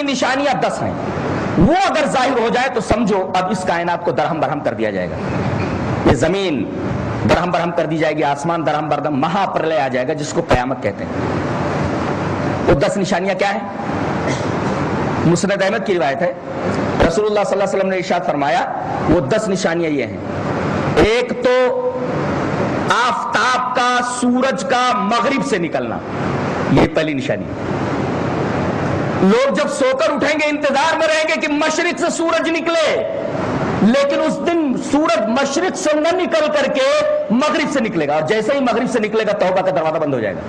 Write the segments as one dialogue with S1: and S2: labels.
S1: نشانیاں 10 ہیں، وہ اگر ظاہر ہو جائے تو سمجھو اب اس کائنات کو درہم برہم کر دیا جائے گا، یہ زمین درہم برہم کر دی جائے گی، آسمان درہم برہم، مہا پرلے آ جائے گا جس کو قیامت کہتے ہیں۔ وہ 10 نشانیاں کیا ہیں؟ مسند احمد کی روایت ہے، رسول اللہ صلی اللہ علیہ وسلم نے ارشاد فرمایا وہ 10 نشانیاں یہ ہیں۔ ایک تو آفتاب کا، سورج کا مغرب سے نکلنا، یہ پہلی نشانی ہے۔ لوگ جب سو کر اٹھیں گے انتظار میں رہیں گے کہ مشرق سے سورج نکلے، لیکن اس دن سورج مشرق سے نہ نکل کر کے مغرب سے نکلے گا، اور جیسے ہی مغرب سے نکلے گا توبہ کا دروازہ بند ہو جائے گا،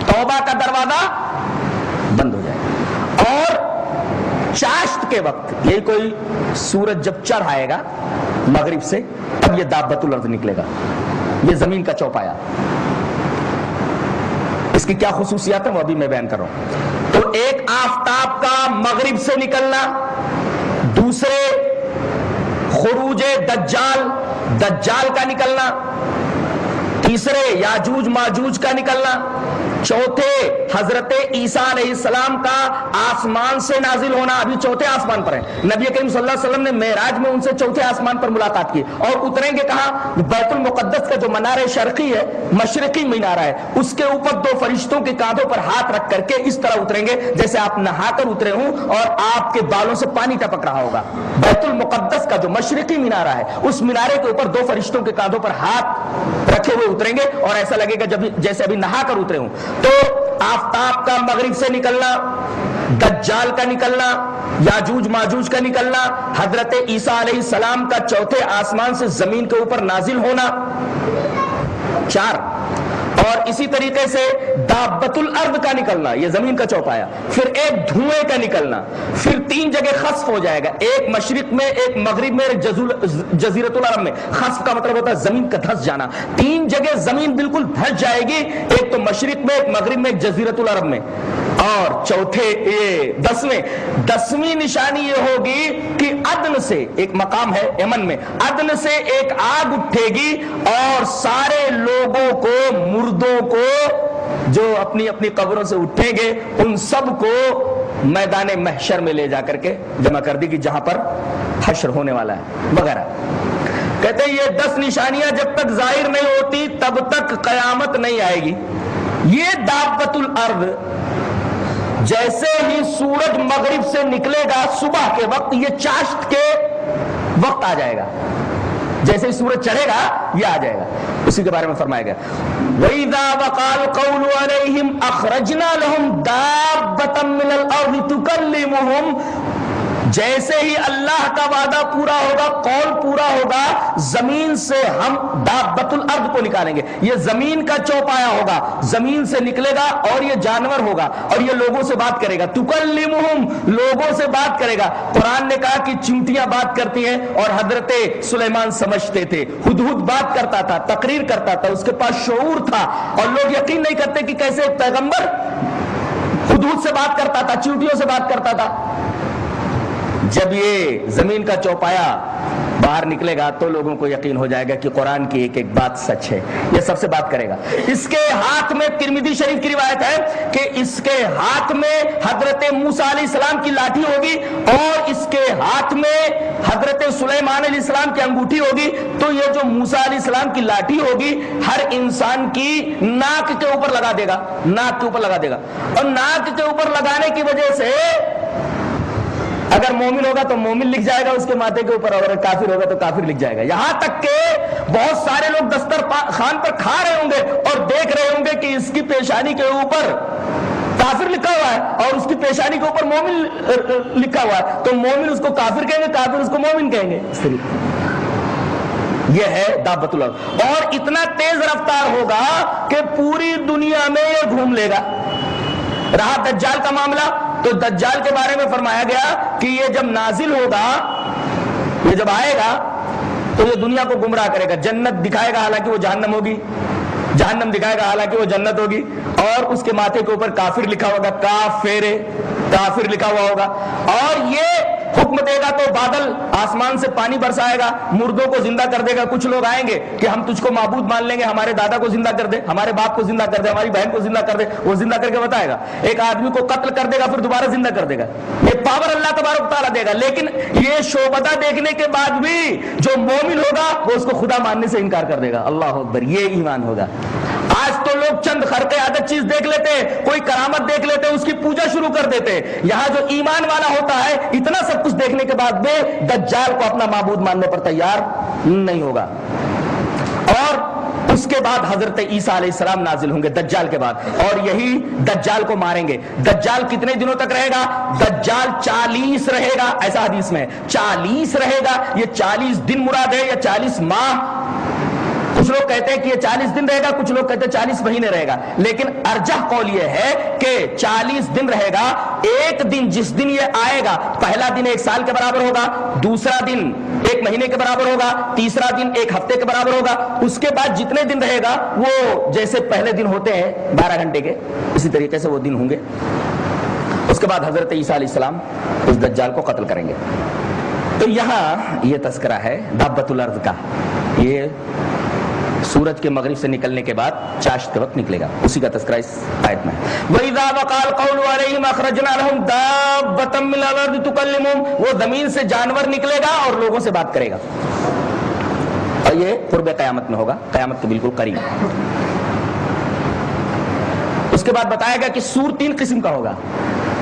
S1: توبہ کا دروازہ بند ہو جائے گا۔ اور چاشت کے وقت، یہ کوئی سورج جب چڑھ آئے گا مغرب سے، تب یہ دابۃ الارض نکلے گا، یہ زمین کا چوپایا۔ اس کی کیا خصوصیات ہیں وہ ابھی میں بیان کر رہا ہوں۔ تو ایک آفتاب کا مغرب سے نکلنا، دوسرے خروج دجال کا نکلنا، تیسرے یاجوج ماجوج کا نکلنا، چوتھے حضرت عیسیٰ علیہ السلام کا آسمان سے نازل ہونا، ابھی چوتھے آسمان پر ہیں، نبی کریم صلی اللہ علیہ وسلم نے معراج میں ان سے چوتھے آسمان پر ملاقات کی، اور اتریں گے کہاں؟ بیت المقدس کا جو منارہ شرقی ہے، مشرقی مینارہ ہے، اس کے اوپر 2 فرشتوں کے کاندھوں پر ہاتھ رکھ کر کے اس طرح اتریں گے جیسے آپ نہا کر اترے ہوں اور آپ کے بالوں سے پانی ٹپک رہا ہوگا۔ بیت المقدس کا جو مشرقی مینارہ ہے، اس مینارے کے اوپر 2 فرشتوں کے کاندھوں پر ہاتھ رکھے ہوئے اتریں گے، اور ایسا لگے گا جیسے ابھی نہا کر اترے ہوں۔ تو آفتاب کا مغرب سے نکلنا، دجال کا نکلنا، یاجوج ماجوج کا نکلنا، حضرت عیسیٰ علیہ السلام کا چوتھے آسمان سے زمین کے اوپر نازل ہونا، 4، اور اسی طریقے سے دابۃ الارض کا نکلنا، یہ زمین کا چوپایا، پھر ایک دھوئیں کا نکلنا، پھر 3 جگہ خسف ہو جائے گا، ایک مشرق میں، ایک مغرب میں، ایک جزیرۃ العرب میں۔ خسف کا مطلب ہوتا ہے زمین کا دھس جانا، 3 جگہ زمین بالکل دھس جائے گی، ایک تو مشرق میں، ایک مغرب میں، ایک جزیرۃ العرب میں۔ اور چوتھے یہ 10ویں نشانی یہ ہوگی کہ عدن سے، ایک مقام ہے یمن میں، عدن سے ایک آگ اٹھے گی اور سارے لوگوں کو، مردوں کو جو اپنی اپنی قبروں سے اٹھیں گے، ان سب کو میدان محشر میں لے جا کر کے جمع کر دی گی جہاں پر حشر ہونے والا ہے وغیرہ۔ کہتے ہیں یہ 10 نشانیاں جب تک ظاہر نہیں ہوتی تب تک قیامت نہیں آئے گی۔ یہ دابۃ الارض جیسے ہی سورج مغرب سے نکلے گا صبح کے وقت، یہ چاشت کے وقت آ جائے گا، جیسے ہی سورج چڑھے گا یہ آ جائے گا۔ اسی کے بارے میں فرمایا گیا وَإِذَا وَقَعَ الْقَوْلُ عَلَيْهِمْ أَخْرَجْنَا لَهُمْ دَابَّةً مِّنَ الْأَرْضِ تُكَلِّمُهُمْ، جیسے ہی اللہ کا وعدہ پورا ہوگا، قول پورا ہوگا، زمین سے ہم دابۃ الارض کو نکالیں گے، یہ زمین کا چوپایا ہوگا، زمین سے نکلے گا اور یہ جانور ہوگا اور یہ لوگوں سے بات کرے گا، تکلمہم، لوگوں سے بات کرے گا۔ قرآن نے کہا کہ چیونٹیاں بات کرتی ہیں اور حضرت سلیمان سمجھتے تھے، ہدہد بات کرتا تھا، تقریر کرتا تھا، اس کے پاس شعور تھا، اور لوگ یقین نہیں کرتے کہ کیسے ایک پیغمبر ہدہد سے بات کرتا تھا، چیونٹیوں سے بات کرتا تھا۔ جب یہ زمین کا چوپایا باہر نکلے گا تو لوگوں کو یقین ہو جائے گا کہ قرآن کی ایک ایک بات سچ ہے، یہ سب سے بات کرے گا۔ اس کے ہاتھ میں، ترمذی شریف کی روایت ہے کہ اس کے ہاتھ میں حضرت موسیٰ علیہ السلام کی لاٹھی ہوگی اور اس کے ہاتھ میں حضرت سلیمان علیہ السلام کی انگوٹھی ہوگی۔ تو یہ جو موسیٰ علیہ السلام کی لاٹھی ہوگی ہر انسان کی ناک کے اوپر لگا دے گا، ناک کے اوپر لگا دے گا، اور ناک کے اوپر لگانے کی وجہ سے اگر مومن ہوگا تو مومن لکھ جائے گا اس کے ماتھے کے اوپر، اور اگر کافر ہوگا تو کافر لکھ جائے گا۔ یہاں تک کہ بہت سارے لوگ دسترخوان پر کھا رہے ہوں گے اور دیکھ رہے ہوں گے کہ اس کی پیشانی کے اوپر کافر لکھا ہوا ہے اور اس کی پیشانی کے اوپر مومن لکھا ہوا ہے، تو مومن اس کو کافر کہیں گے، کافر اس کو مومن کہیں گے۔ یہ ہے دابۃ الارض، اور اتنا تیز رفتار ہوگا کہ پوری دنیا میں یہ گھوم لے گا۔ رہا دجال کا معاملہ، تو دجال کے بارے میں فرمایا گیا کہ یہ جب نازل ہوگا، یہ جب آئے گا تو یہ دنیا کو گمراہ کرے گا، جنت دکھائے گا حالانکہ وہ جہنم ہوگی، جہنم دکھائے گا حالانکہ وہ جنت ہوگی، اور اس کے ماتھے کے اوپر کافر لکھا ہوگا، کافر لکھا ہوا ہوگا، اور یہ حکم دے گا تو بادل آسمان سے پانی برسائے گا, مردوں کو زندہ کر دے گا. کچھ لوگ آئیں گے کہ ہم تجھ کو معبود مان لیں گے, ہمارے دادا کو زندہ کر دے, ہمارے باپ کو زندہ کر دے, ہماری بہن کو زندہ کر دے. وہ زندہ کر کے بتائے گا. ایک آدمی کو قتل کر دے گا, پھر دوبارہ زندہ کر دے گا. یہ پاور اللہ تبارک تعالیٰ دے گا. لیکن یہ شعبدہ دیکھنے کے بعد بھی جو مومن ہوگا وہ اس کو خدا ماننے سے انکار کر دے گا. اللہ اکبر, یہ ایمان ہوگا. آج تو لوگ چند خرق عادت چیز دیکھ لیتے, کوئی کرامت دیکھ لیتے, اس کی پوجا شروع کر دیتے. یہاں جو ایمان والا ہوتا ہے اتنا سب کچھ دیکھنے کے بعد بھی دجال کو اپنا معبود ماننے پر تیار نہیں ہوگا. اور اس کے بعد حضرت عیسیٰ علیہ السلام نازل ہوں گے دجال کے بعد, اور یہی دجال کو ماریں گے. دجال کتنے دنوں تک رہے گا؟ دجال 40 رہے گا, ایسا حدیث میں 40 رہے گا. یہ 40 دن مراد ہے یا 40 ماہ؟ کچھ لوگ کہتے ہیں کہ یہ 40 دن رہے گا, کچھ لوگ کہتے ہیں 40 مہینے رہے گا. لیکن ارجح قول یہ ہے کہ 40 دن رہے گا. ایک دن جس دن یہ آئے گا, پہلا دن 1 سال کے برابر ہوگا, دوسرا دن 1 مہینے کے برابر ہوگا, تیسرا دن 1 ہفتے کے برابر ہوگا. اس کے بعد جتنے دن رہے گا وہ جیسے پہلے دن ہوتے ہیں 12 گھنٹے کے, اسی طریقے سے وہ دن ہوں گے. اس کے بعد حضرت عیسیٰ علیہ السلام اس دجال کو قتل کریں گے. تو یہاں یہ تذکرہ ہے دابۃ الارض کا. یہ سورج کے مغرب سے نکلنے کے بعد چاشت کے وقت نکلے گا, اسی کا تذکرہ اس آیت میں ہے. وَإِذَا وَقَعَ الْقَوْلُ عَلَيْهِمْ أَخْرَجْنَا لَهُمْ دَابَّةً مِّنَ الْأَرْضِ تُكَلِّمُهُمْ, وہ زمین سے جانور نکلے گا اور لوگوں سے بات کرے گا. اور یہ قرب قیامت میں ہوگا, قیامت کے بالکل قریب. اس کے بعد بتایا گیا کہ سور 3 قسم کا ہوگا.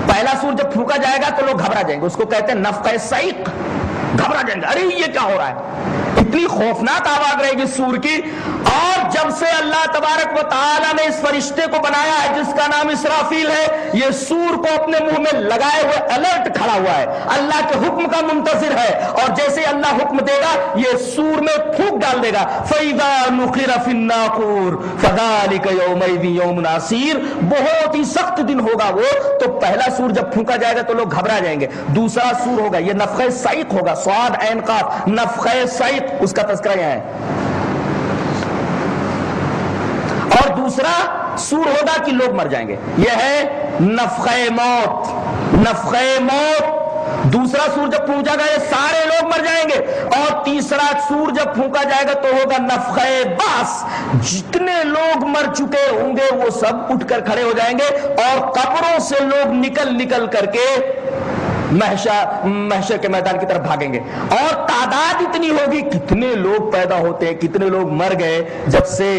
S1: پہلا سور جب پھونکا جائے گا تو لوگ گھبرا جائیں گے, اس کو کہتے ہیں نفخہ صعق. گھبرا جائیں گے, ارے یہ کیا ہو رہا ہے, اتنی خوفناک آواز رہے گی سور کی. اور جب سے اللہ تبارک و تعالیٰ نے اس فرشتے کو بنایا ہے جس کا نام اسرافیل ہے, یہ سور کو اپنے منہ میں لگائے ہوئے الرٹ کھڑا ہوا ہے, اللہ کے حکم کا منتظر ہے. اور جیسے اللہ حکم دے گا یہ سور میں پھونک ڈال دے گا. فَإِذَا نُقِرَ فِي النَّاقُورِ فَذَلِكَ يَوْمَئِذٍ يَوْمٌ عَسِيرٌ, بہت ہی سخت دن ہوگا وہ. تو پہلا سور جب پھونکا جائے گا تو لوگ گھبرا جائیں گے. دوسرا سور ہوگا, یہ نفخہ صعق ہوگا, صاد عین قاف, نفخہ صعق, اس کا تذکرہ یہاں ہے. اور دوسرا سور ہوگا کہ لوگ مر جائیں گے, یہ ہے نفخہ موت. نفخہ موت دوسرا سور جب پھونکا گا یہ سارے لوگ مر جائیں گے. اور تیسرا سور جب پھونکا جائے گا تو ہوگا نفخہ بعث. جتنے لوگ مر چکے ہوں گے وہ سب اٹھ کر کھڑے ہو جائیں گے اور قبروں سے لوگ نکل کر کے محشر کے میدان کی طرف بھاگیں گے. اور تعداد اتنی ہوگی, کتنے لوگ پیدا ہوتے ہیں, کتنے لوگ مر گئے جب سے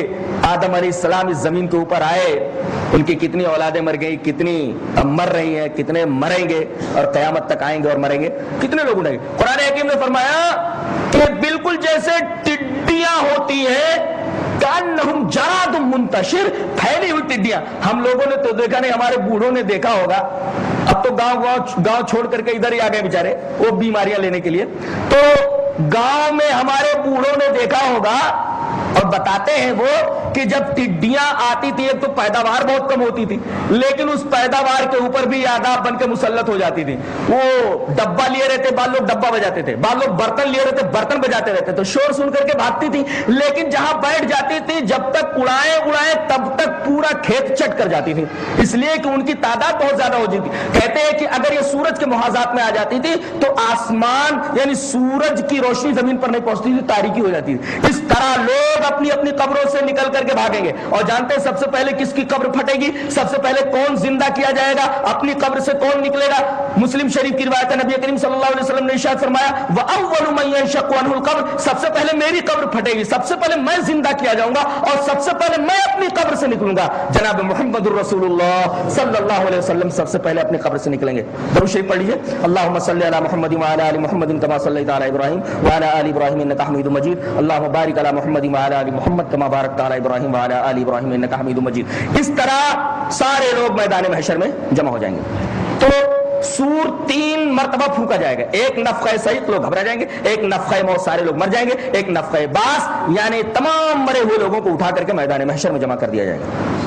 S1: آدم علیہ السلام اس زمین کے اوپر آئے, ان کی کتنی اولادیں مر گئی, کتنی مر رہی ہیں, کتنے مریں گے اور قیامت تک آئیں گے اور مریں گے, کتنے لوگ اٹھیں گے. قرآن حکیم نے فرمایا کہ بالکل جیسے ٹڈیاں ہوتی ہیں, کأنہم جراد منتشر, پھیلی ہوئی ٹڈیاں. ہم لوگوں نے تو دیکھا نہیں, ہمارے بوڑھوں نے دیکھا ہوگا. اب تو گاؤں چھوڑ کر کے ادھر ہی آ گئے بیچارے وہ بیماریاں لینے کے لیے. تو گاؤں میں ہمارے بوڑھوں نے دیکھا ہوگا, اور بتاتے ہیں وہ کہ جب ٹڈیاں آتی تھی ایک تو پیداوار بہت کم ہوتی تھی, لیکن اس پیداوار کے اوپر بھی آداب بن کے مسلط ہو جاتی تھی. وہ ڈبہ لیے رہتے, بعض لوگ ڈبہ بجاتے تھے, بعض لوگ برتن لیے رہتے, برتن بجاتے رہتے, تو شور سن کر کے بھاگتی تھی. لیکن جہاں بیٹھ جاتی تھی جب تک اڑائے تب تک پورا کھیت چٹ کر جاتی تھی, اس لیے کہ ان کی تعداد بہت زیادہ ہو جاتی تھی. کہتے ہیں کہ اگر یہ سورج کے محاذات میں آ جاتی تھی تو آسمان یعنی سورج کی روشنی زمین پر نہیں پہنچتی تھی, تاریکی ہو جاتی تھی. اس طرح لوگ اپنی قبروں سے نکل کر کے بھاگیں گے. اور جانتے ہیں سب سے پہلے کس کی قبر پھٹے گی, سب سے پہلے کون زندہ کیا جائے گا, اپنی قبر سے کون نکلے گا. مسلم شریف کی روایت ہے, نبی کریم صلی اللہ علیہ وسلم نے ارشاد فرمایا وَأَوَّلُ مَن يَنشَقُّ عَنْهُ الْقَبْرُ, سب سے پہلے میری قبر پھٹے گی, سب سے پہلے میں زندہ کیا جاؤں گا, اور سب سے پہلے میں اپنی قبر سے نکلوں گا. جناب محمد الرسول اللہ صلی اللہ علیہ وسلم سب سے پہلے اپنی قبر سے نکلیں گے. درود شریف پڑھ لیجیے. اللهم صل علی محمد وعلی آل محمد كما صليت على ابراہیم وعلى آل ابراہیم انك حمید مجید. اللهم بارک علی محمد وعلی آل محمد كما باركت على ابراہیم وعلى آل ابراہیم انك حمید مجید. اس طرح سارے لوگ میدان محشر میں جمع ہو جائیں گے. تو سور 3 مرتبہ پھونکا جائے گا, ایک نفخہ صعق لوگ گھبرا جائیں گے, ایک نفخہ موت سارے لوگ مر جائیں گے, ایک نفخہ بعث یعنی تمام مرے ہوئے لوگوں کو اٹھا کر کے میدان محشر میں جمع کر دیا جائے گا.